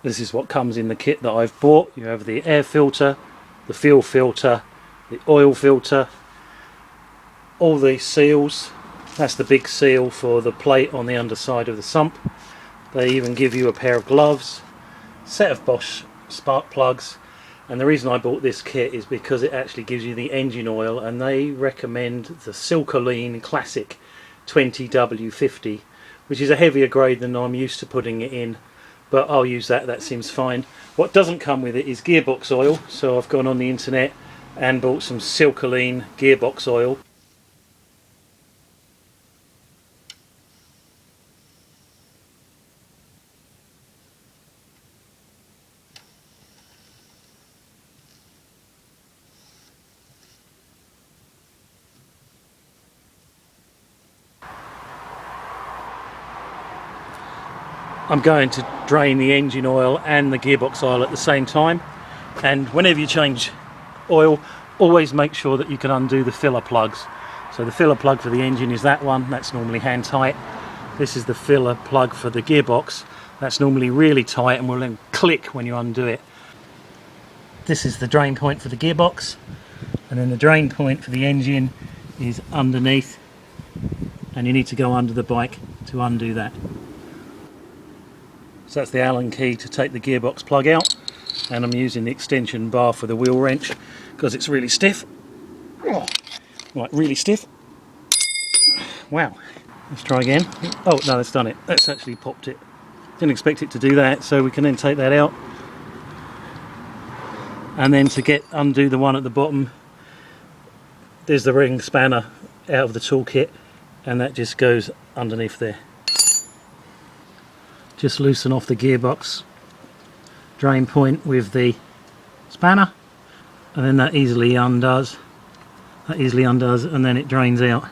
This is what comes in the kit that I've bought. You have the air filter, the fuel filter, the oil filter, all these seals. That's the big seal for the plate on the underside of the sump. They even give you a pair of gloves, set of Bosch spark plugs, and the reason I bought this kit is because it actually gives you the engine oil, and they recommend the Silcoline Classic 20W50, which is a heavier grade than I'm used to putting it in, but I'll use that, that seems fine. What doesn't come with it is gearbox oil, so I've gone on the internet and bought some Silcoline gearbox oil. I'm going to drain the engine oil and the gearbox oil at the same time, and whenever you change oil, always make sure that you can undo the filler plugs. So the filler plug for the engine is that one, that's normally hand tight. This is the filler plug for the gearbox, that's normally really tight and will then click when you undo it. This is the drain point for the gearbox, and then the drain point for the engine is underneath, and you need to go under the bike to undo that. So that's the Allen key to take the gearbox plug out, and I'm using the extension bar for the wheel wrench because it's really stiff. Right, really stiff. Wow. Let's try again. Oh no, that's done it. That's actually popped it. Didn't expect it to do that, so we can then take that out. And then to undo the one at the bottom, there's the ring spanner out of the toolkit, and that just goes underneath there. Just loosen off the gearbox drain point with the spanner, and then that easily undoes. And then it drains out.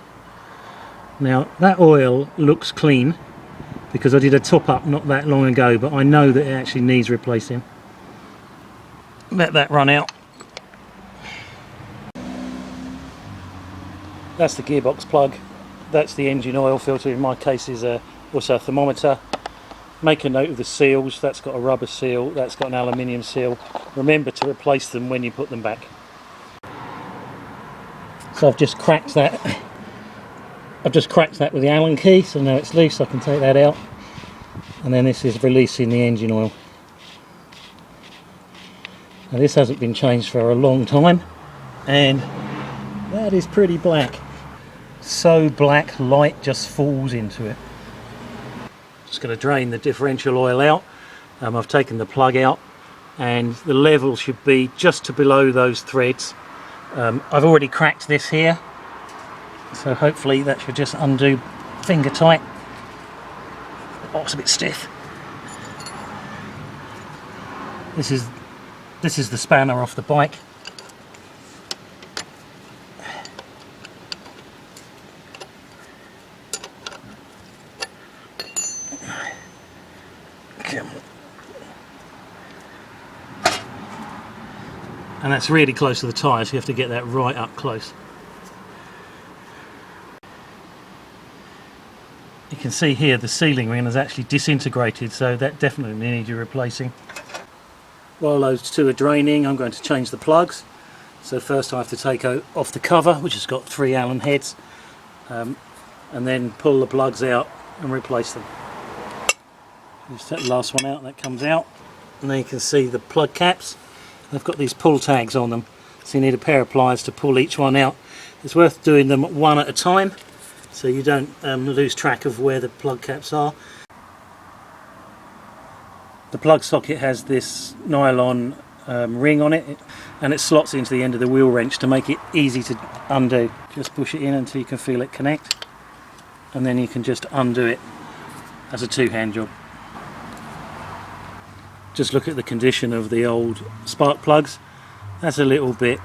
Now that oil looks clean because I did a top up not that long ago, but I know that it actually needs replacing. Let that run out. That's the gearbox plug, that's the engine oil filter, in my case is also a thermometer. Make a note of the seals, that's got a rubber seal, that's got an aluminium seal. Remember to replace them when you put them back. So I've just cracked that with the Allen key, so now it's loose, I can take that out. And then this is releasing the engine oil. Now this hasn't been changed for a long time, and that is pretty black. So black, light just falls into it. Just going to drain the differential oil out. I've taken the plug out, and the level should be just to below those threads. I've already cracked this here, so hopefully that should just undo finger tight. Oh, it's a bit stiff. This is the spanner off the bike. And that's really close to the tyre, so you have to get that right up close. You can see here the sealing ring has actually disintegrated, so that definitely needs replacing. While those two are draining, I'm going to change the plugs. So first I have to take off the cover, which has got 3 Allen heads, and then pull the plugs out and replace them. Just take the last one out, that comes out. And then you can see the plug caps. They've got these pull tags on them, so you need a pair of pliers to pull each one out. It's worth doing them one at a time, so you don't lose track of where the plug caps are. The plug socket has this nylon ring on it, and it slots into the end of the wheel wrench to make it easy to undo. Just push it in until you can feel it connect, and then you can just undo it as a two-hand job. Just look at the condition of the old spark plugs. That's a little bit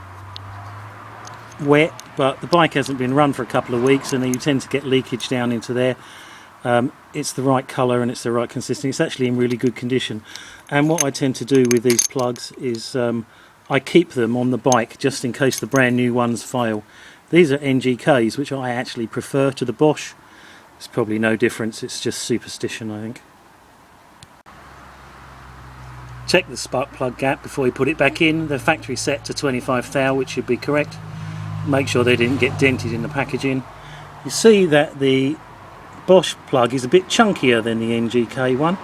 wet, but the bike hasn't been run for a couple of weeks, and you tend to get leakage down into there. It's the right colour and it's the right consistency. It's actually in really good condition. And what I tend to do with these plugs is I keep them on the bike just in case the brand new ones fail. These are NGKs, which I actually prefer to the Bosch. There's probably no difference, it's just superstition, I think. Check the spark plug gap before you put it back in. The factory set to 25 thou, which should be correct. Make sure they didn't get dented in the packaging. You see that the Bosch plug is a bit chunkier than the NGK one,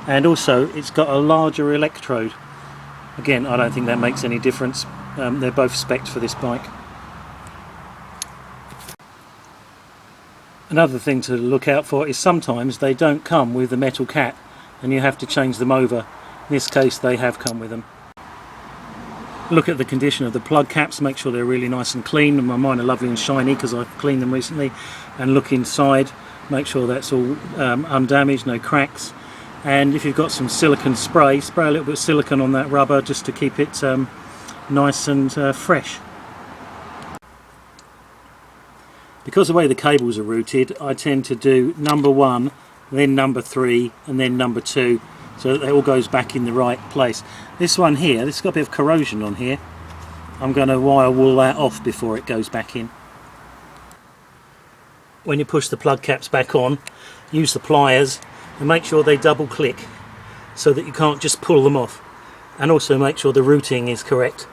and also it's got a larger electrode. Again, I don't think that makes any difference. They're both spec'd for this bike. Another thing to look out for is sometimes they don't come with the metal cap and you have to change them over. In this case they have come with them. Look at the condition of the plug caps, make sure they're really nice and clean. Mine are lovely and shiny because I've cleaned them recently. And look inside, make sure that's all undamaged, no cracks. And if you've got some silicone spray, spray a little bit of silicone on that rubber just to keep it nice and fresh. Because of the way the cables are routed, I tend to do number 1, then number 3 and then number 2, so that it all goes back in the right place. This one here, this has got a bit of corrosion on here. I'm going to wire wool that off before it goes back in. When you push the plug caps back on, use the pliers and make sure they double click so that you can't just pull them off. And also make sure the routing is correct.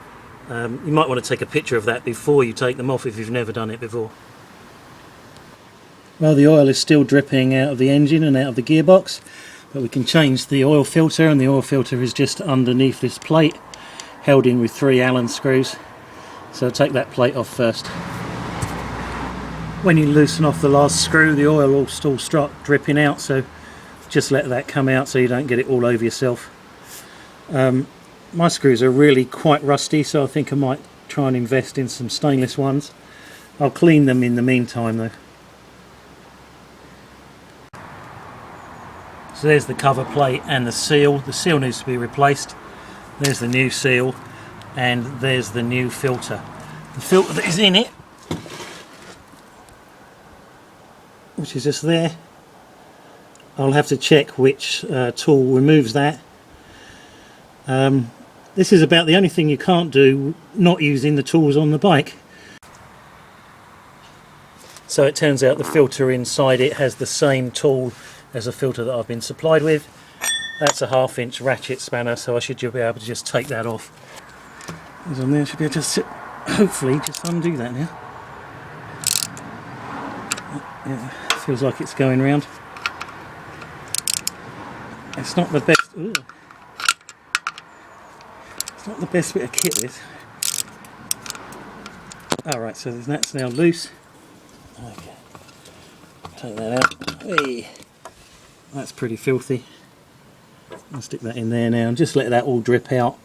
You might want to take a picture of that before you take them off if you've never done it before. Well, the oil is still dripping out of the engine and out of the gearbox, but we can change the oil filter, and the oil filter is just underneath this plate, held in with 3 Allen screws. So take that plate off first. When you loosen off the last screw, the oil will still start dripping out, so just let that come out so you don't get it all over yourself. My screws are really quite rusty, so I think I might try and invest in some stainless ones. I'll clean them in the meantime though. So there's the cover plate and the seal. The seal needs to be replaced. There's the new seal, and there's the new filter. The filter that is in it, which is just there, I'll have to check which tool removes that. This is about the only thing you can't do not using the tools on the bike. So it turns out the filter inside it has the same tool as a filter that I've been supplied with. That's a 1/2 inch ratchet spanner, so I should be able to just take that off. As on there, I should be able to hopefully just undo that now. Yeah, feels like it's going round. It's not the best. Ooh. It's not the best bit of kit, this. Alright, so that's now loose. Okay. Take that out. Hey. That's pretty filthy. I'll stick that in there now and just let that all drip out.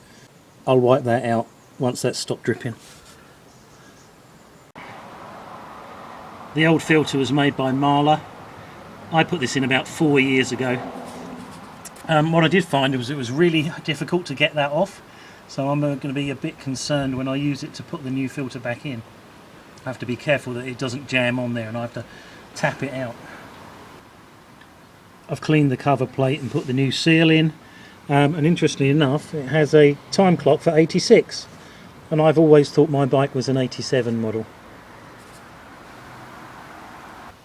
I'll wipe that out once that's stopped dripping. The old filter was made by Marla. I put this in about 4 years ago. What I did find was it was really difficult to get that off, so I'm going to be a bit concerned when I use it to put the new filter back in. I have to be careful that it doesn't jam on there and I have to tap it out. I've cleaned the cover plate and put the new seal in, and interestingly enough it has a time clock for 86, and I've always thought my bike was an 87 model.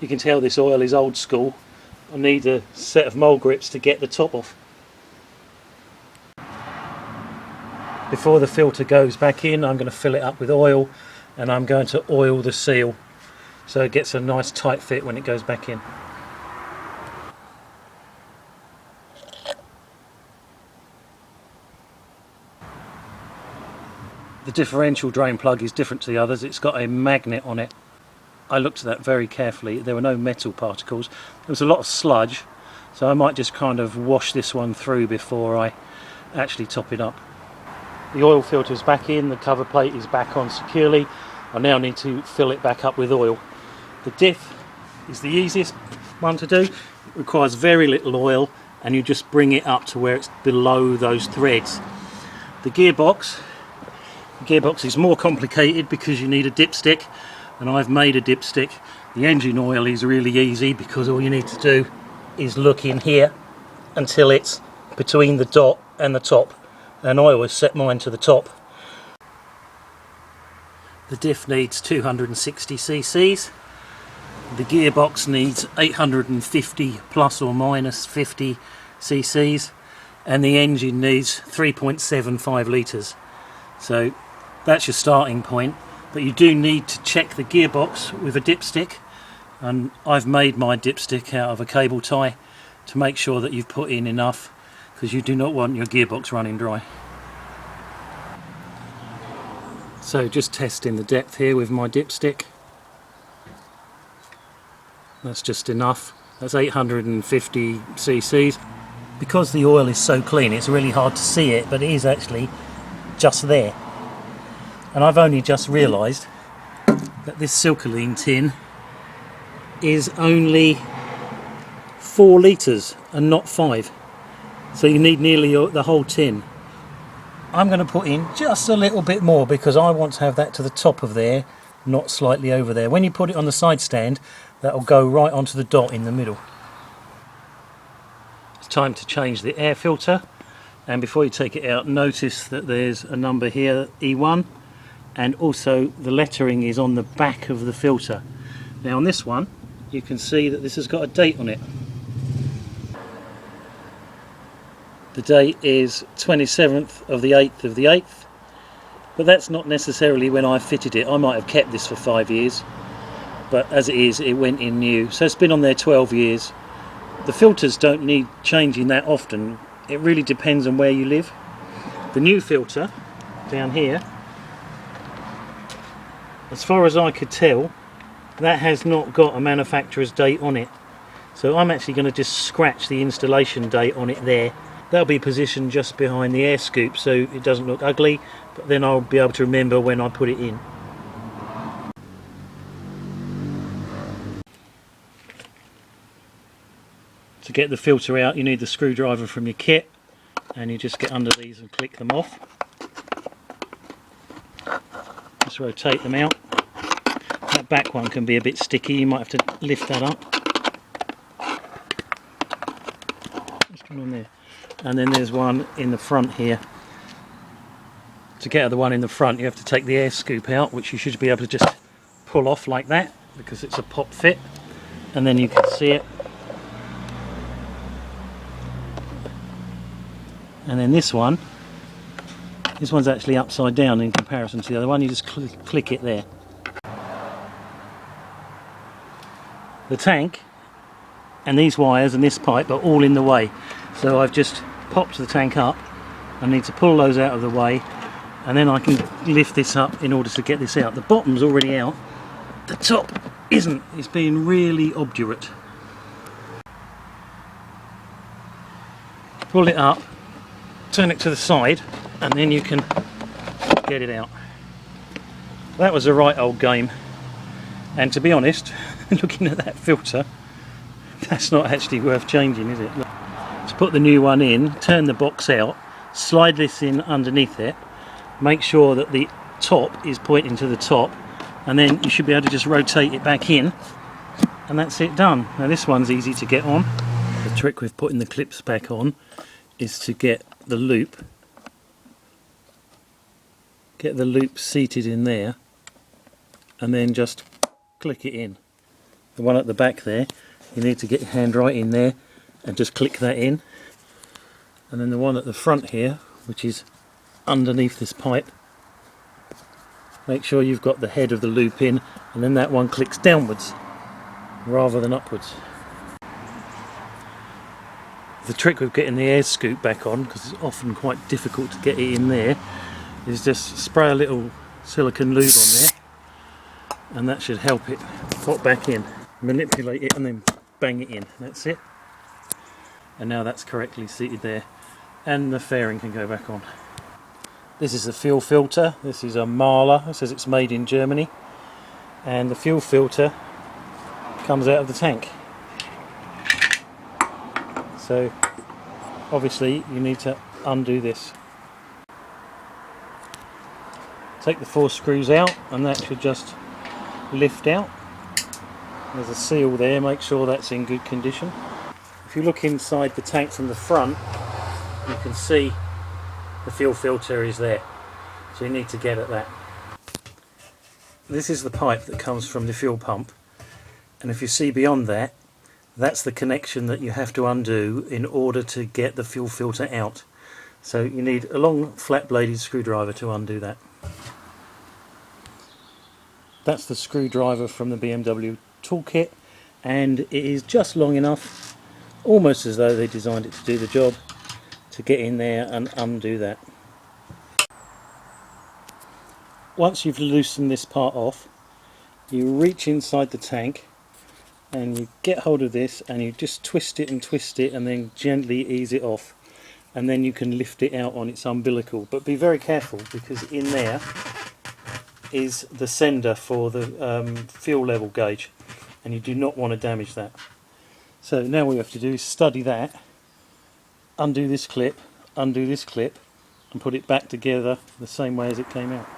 You can tell this oil is old school. I need a set of mole grips to get the top off. Before the filter goes back in, I'm going to fill it up with oil, and I'm going to oil the seal so it gets a nice tight fit when it goes back in. The differential drain plug is different to the others. It's got a magnet on it. I looked at that very carefully. There were no metal particles. There was a lot of sludge, so I might just kind of wash this one through before I actually top it up. The oil filter is back in, the cover plate is back on securely. I now need to fill it back up with oil. The diff is the easiest one to do. It requires very little oil and you just bring it up to where it's below those threads. The gearbox is more complicated because you need a dipstick, and I've made a dipstick. The engine oil is really easy because all you need to do is look in here until it's between the dot and the top, and I always set mine to the top. The diff needs 260 cc's. The gearbox needs 850 plus or minus 50 cc's, and the engine needs 3.75 litres. So that's your starting point, but you do need to check the gearbox with a dipstick, and I've made my dipstick out of a cable tie to make sure that you've put in enough, because you do not want your gearbox running dry. So just testing the depth here with my dipstick. That's just enough. That's 850 cc's. Because the oil is so clean, it's really hard to see it, but it is actually just there. And I've only just realised that this Silcoline tin is only 4 litres and not 5. So you need nearly the whole tin. I'm going to put in just a little bit more because I want to have that to the top of there, not slightly over there. When you put it on the side stand, that'll go right onto the dot in the middle. It's time to change the air filter, and before you take it out, notice that there's a number here, E1, and also the lettering is on the back of the filter. Now on this one you can see that this has got a date on it. The date is 27th of the 8th of the 8th, but that's not necessarily when I fitted it. I might have kept this for 5 years, but as it is, it went in new, so it's been on there 12 years. The filters don't need changing that often. It really depends on where you live. The new filter down here, as far as I could tell, that has not got a manufacturer's date on it, so I'm actually going to just scratch the installation date on it there. That'll be positioned just behind the air scoop so it doesn't look ugly, but then I'll be able to remember when I put it in. To get the filter out, you need the screwdriver from your kit, and you just get under these and click them off. Just rotate them out. That back one can be a bit sticky, you might have to lift that up. What's going on there? And then there's one in the front here. To get the one in the front, you have to take the air scoop out, which you should be able to just pull off like that because it's a pop fit, and then you can see it. And then this one's actually upside down in comparison to the other one. You just click it there. The tank and these wires and this pipe are all in the way, so I've just popped the tank up. I need to pull those out of the way, and then I can lift this up in order to get this out. The bottom's already out, the top isn't. It's being really obdurate. Pull it up, turn it to the side, and then you can get it out. That was a right old game, and to be honest, looking at that filter, that's not actually worth changing, is it? Look. To put the new one in, turn the box out, slide this in underneath it, make sure that the top is pointing to the top, and then you should be able to just rotate it back in, and that's it done. Now this one's easy to get on. The trick with putting the clips back on is to get the loop seated in there, and then just click it in. The one at the back there, you need to get your hand right in there and just click that in, and then the one at the front here, which is underneath this pipe, make sure you've got the head of the loop in, and then that one clicks downwards rather than upwards. The trick with getting the air scoop back on, because it's often quite difficult to get it in there, is just spray a little silicone lube on there, and that should help it pop back in. Manipulate it and then bang it in. That's it. And now that's correctly seated there, and the fairing can go back on. This is the fuel filter. This is a Mahler. It says it's made in Germany, and the fuel filter comes out of the tank. So obviously you need to undo this. Take the 4 screws out, and that should just lift out. There's a seal there, make sure that's in good condition. If you look inside the tank from the front, you can see the fuel filter is there, so you need to get at that. This is the pipe that comes from the fuel pump, and if you see beyond that, That's the connection that you have to undo in order to get the fuel filter out. So you need a long flat bladed screwdriver to undo that. That's the screwdriver from the BMW toolkit, and it is just long enough, almost as though they designed it to do the job, to get in there and undo that. Once you've loosened this part off, you reach inside the tank and you get hold of this and you just twist it and then gently ease it off, and then you can lift it out on its umbilical. But be very careful, because in there is the sender for the fuel level gauge, and you do not want to damage that. So now what we have to do is study that, undo this clip, and put it back together the same way as it came out.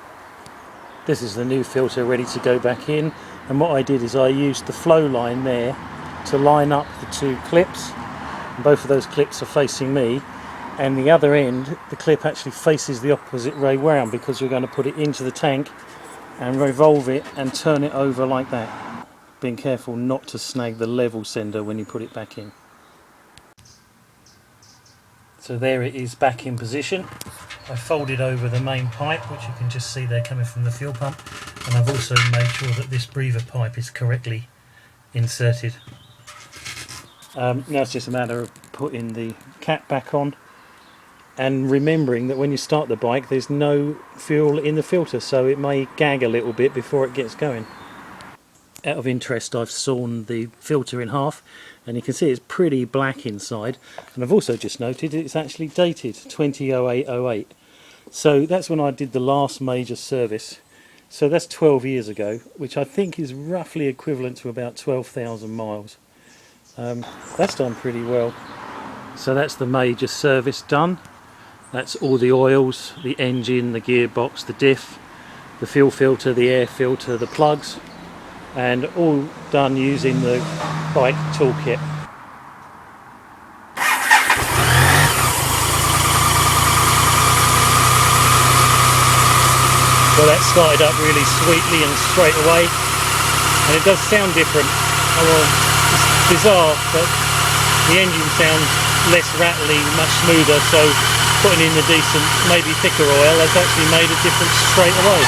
This is the new filter ready to go back in, and what I did is I used the flow line there to line up the two clips, and both of those clips are facing me, and the other end, the clip actually faces the opposite way round, because we're going to put it into the tank and revolve it and turn it over like that, being careful not to snag the level sender when you put it back in. So there it is, back in position. I folded over the main pipe, which you can just see there coming from the fuel pump, and I've also made sure that this breather pipe is correctly inserted. Now it's just a matter of putting the cap back on and remembering that when you start the bike there's no fuel in the filter, so it may gag a little bit before it gets going. Out of interest, I've sawn the filter in half, and you can see it's pretty black inside, and I've also just noted it's actually dated 2008-08, so that's when I did the last major service, so that's 12 years ago, which I think is roughly equivalent to about 12,000 miles. That's done pretty well. So that's the major service done. That's all the oils, the engine, the gearbox, the diff, the fuel filter, the air filter, the plugs, and all done using the bike toolkit. Well, that started up really sweetly and straight away, and it does sound different. Well, it's bizarre, but the engine sounds less rattly, much smoother, so putting in the decent, maybe thicker oil has actually made a difference straight away.